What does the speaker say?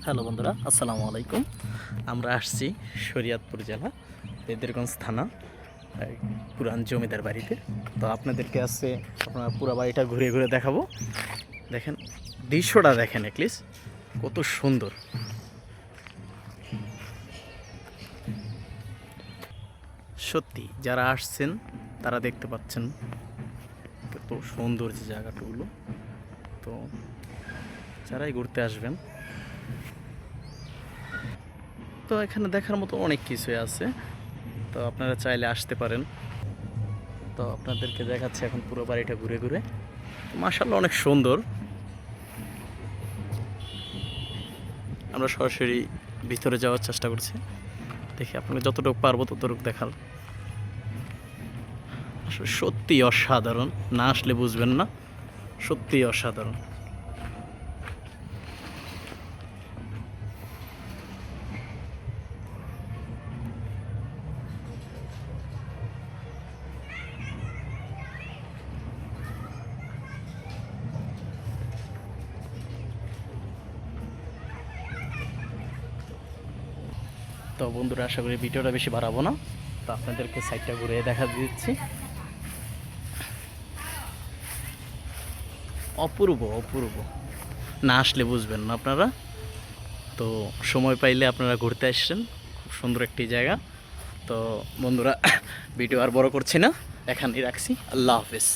Hello বন্ধুরা, আসসালামু আলাইকুম। আমরা আসছি শরীয়তপুর জেলা বেদেরগঞ্জ থানা পুরান জমিদার বাড়িতে। তো আপনাদেরকে আজকে আপনার পুরো বাড়িটা ঘুরে ঘুরে দেখাবো। দেখেন দৃশ্যটা, দেখেন এটলিস্ট কত সুন্দর। সত্যি যারা আসছেন তারা দেখতে পাচ্ছেন কত সুন্দর যে জায়গাগুলো। তো যারাই ঘুরতে আসবেন, তো এখানে দেখার মতো অনেক কিছুই আছে। তো আপনারা চাইলে আসতে পারেন। তো আপনাদেরকে দেখাচ্ছি এখন পুরো বাড়িটা ঘুরে ঘুরে। মাশাআল্লাহ অনেক সুন্দর। আমরা সরাসরি ভিতরে যাওয়ার চেষ্টা করছি, দেখি আপনাকে যতটুকু পারবো ততটুকু দেখার। আসলে সত্যি অসাধারণ, না আসলে বুঝবেন না, সত্যিই অসাধারণ। তো বন্ধুরা, আশা করি ভিডিওটা বেশি বাড়াবো না। তো আপনাদেরকে সাইডটা ঘুরে দেখা দিচ্ছি। অপূর্ব অপূর্ব, না আসলে বুঝবেন না আপনারা। তো সময় পাইলে আপনারা ঘুরতে আসছেন, খুব সুন্দর একটি জায়গা। তো বন্ধুরা, ভিডিও আর বড় করছি না, এখানেই রাখছি। আল্লাহ হাফেজ।